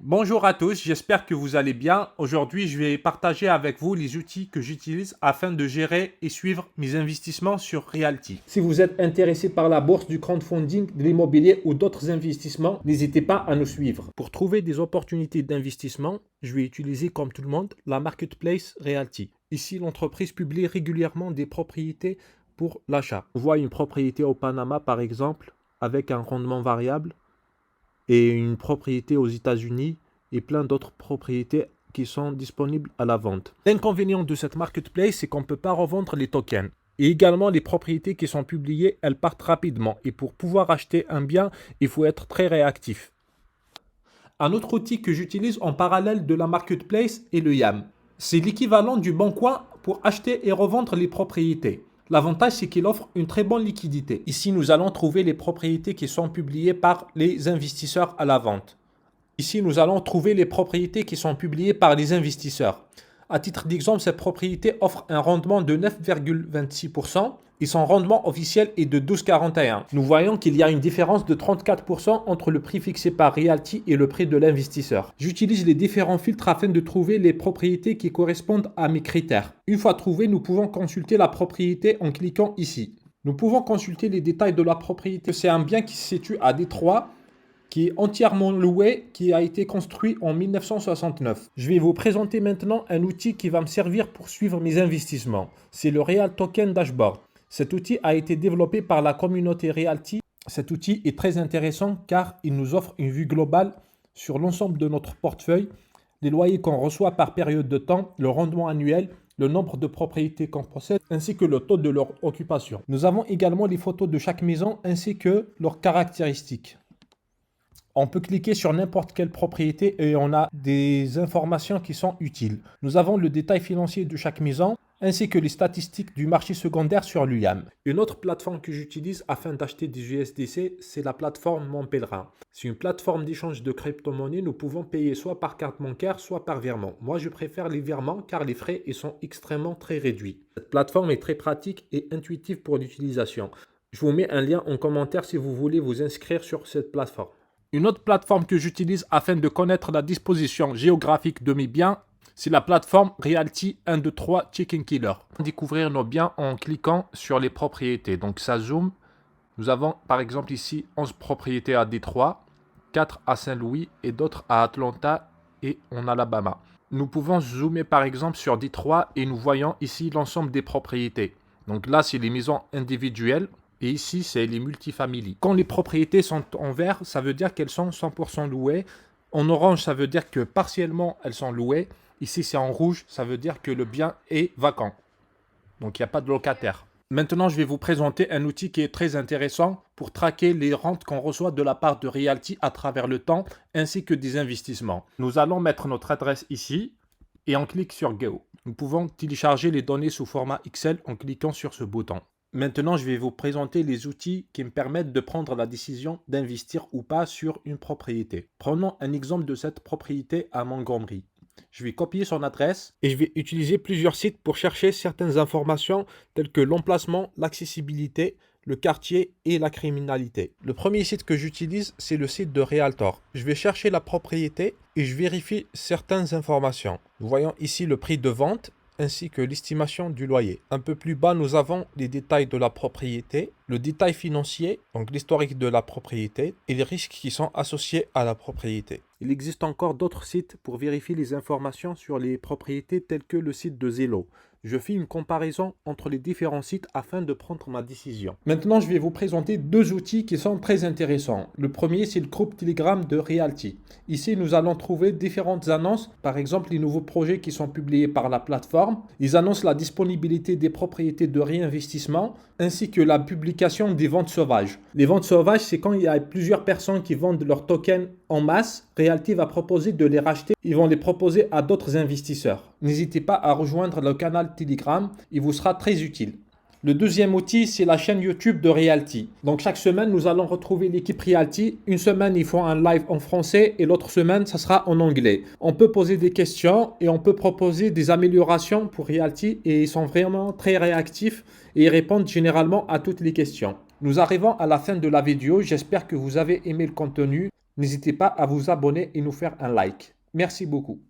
Bonjour à tous, j'espère que vous allez bien. Aujourd'hui, je vais partager avec vous les outils que j'utilise afin de gérer et suivre mes investissements sur Realty. Si vous êtes intéressé par la bourse, du crowdfunding, de l'immobilier ou d'autres investissements, n'hésitez pas à nous suivre. Pour trouver des opportunités d'investissement, je vais utiliser comme tout le monde la marketplace Realty. Ici, l'entreprise publie régulièrement des propriétés pour l'achat. On voit une propriété au Panama par exemple avec un rendement variable et une propriété aux États-Unis et plein d'autres propriétés qui sont disponibles à la vente. L'inconvénient de cette marketplace, c'est qu'on ne peut pas revendre les tokens. Et également, les propriétés qui sont publiées, elles partent rapidement. Et pour pouvoir acheter un bien, il faut être très réactif. Un autre outil que j'utilise en parallèle de la marketplace est le YAM. C'est l'équivalent du Bon Coin pour acheter et revendre les propriétés. L'avantage, c'est qu'il offre une très bonne liquidité. Ici, nous allons trouver les propriétés qui sont publiées par les investisseurs à la vente. Ici, nous allons trouver les propriétés qui sont publiées par les investisseurs. À titre d'exemple, cette propriété offre un rendement de 9,26% et son rendement officiel est de 12,41. Nous voyons qu'il y a une différence de 34% entre le prix fixé par Realty et le prix de l'investisseur. J'utilise les différents filtres afin de trouver les propriétés qui correspondent à mes critères. Une fois trouvées, nous pouvons consulter la propriété en cliquant ici. Nous pouvons consulter les détails de la propriété. C'est un bien qui se situe à Détroit, qui est entièrement loué, qui a été construit en 1969. Je vais vous présenter maintenant un outil qui va me servir pour suivre mes investissements. C'est le Real Token Dashboard. Cet outil a été développé par la communauté Realty. Cet outil est très intéressant car il nous offre une vue globale sur l'ensemble de notre portefeuille, les loyers qu'on reçoit par période de temps, le rendement annuel, le nombre de propriétés qu'on possède, ainsi que le taux de leur occupation. Nous avons également les photos de chaque maison ainsi que leurs caractéristiques. On peut cliquer sur n'importe quelle propriété et on a des informations qui sont utiles. Nous avons le détail financier de chaque maison ainsi que les statistiques du marché secondaire sur l'UYAM. Une autre plateforme que j'utilise afin d'acheter des USDC, c'est la plateforme Mon Pèlerin. C'est une plateforme d'échange de crypto-monnaies. Nous pouvons payer soit par carte bancaire, soit par virement. Moi, je préfère les virements car les frais ils sont extrêmement très réduits. Cette plateforme est très pratique et intuitive pour l'utilisation. Je vous mets un lien en commentaire si vous voulez vous inscrire sur cette plateforme. Une autre plateforme que j'utilise afin de connaître la disposition géographique de mes biens, c'est la plateforme Realty 123 Chicken Killer. Découvrir nos biens en cliquant sur les propriétés. Donc ça zoome. Nous avons par exemple ici 11 propriétés à Détroit, 4 à Saint-Louis et d'autres à Atlanta et en Alabama. Nous pouvons zoomer par exemple sur Détroit et nous voyons ici l'ensemble des propriétés. Donc là, c'est les maisons individuelles. Et ici, c'est les multifamilies. Quand les propriétés sont en vert, ça veut dire qu'elles sont 100% louées. En orange, ça veut dire que partiellement, elles sont louées. Ici, c'est en rouge, ça veut dire que le bien est vacant. Donc, il n'y a pas de locataire. Maintenant, je vais vous présenter un outil qui est très intéressant pour traquer les rentes qu'on reçoit de la part de Realty à travers le temps, ainsi que des investissements. Nous allons mettre notre adresse ici et on clique sur Go. Nous pouvons télécharger les données sous format Excel en cliquant sur ce bouton. Maintenant, je vais vous présenter les outils qui me permettent de prendre la décision d'investir ou pas sur une propriété. Prenons un exemple de cette propriété à Montgomery. Je vais copier son adresse et je vais utiliser plusieurs sites pour chercher certaines informations telles que l'emplacement, l'accessibilité, le quartier et la criminalité. Le premier site que j'utilise, c'est le site de Realtor. Je vais chercher la propriété et je vérifie certaines informations. Nous voyons ici le prix de vente ainsi que l'estimation du loyer. Un peu plus bas, nous avons les détails de la propriété, le détail financier, donc l'historique de la propriété et les risques qui sont associés à la propriété. Il existe encore d'autres sites pour vérifier les informations sur les propriétés tels que le site de Zillow. Je fais une comparaison entre les différents sites afin de prendre ma décision. Maintenant, je vais vous présenter deux outils qui sont très intéressants. Le premier, c'est le groupe Telegram de Realty. Ici, nous allons trouver différentes annonces, par exemple les nouveaux projets qui sont publiés par la plateforme. Ils annoncent la disponibilité des propriétés de réinvestissement ainsi que la publication des ventes sauvages. Les ventes sauvages, c'est quand il y a plusieurs personnes qui vendent leurs tokens en masse. Realty va proposer de les racheter. Ils vont les proposer à d'autres investisseurs. N'hésitez pas à rejoindre le canal Telegram. Il vous sera très utile. Le deuxième outil, c'est la chaîne YouTube de Realty. Donc chaque semaine, nous allons retrouver l'équipe Realty. Une semaine, ils font un live en français et l'autre semaine, ça sera en anglais. On peut poser des questions et on peut proposer des améliorations pour Realty et ils sont vraiment très réactifs et ils répondent généralement à toutes les questions. Nous arrivons à la fin de la vidéo. J'espère que vous avez aimé le contenu. N'hésitez pas à vous abonner et nous faire un like. Merci beaucoup.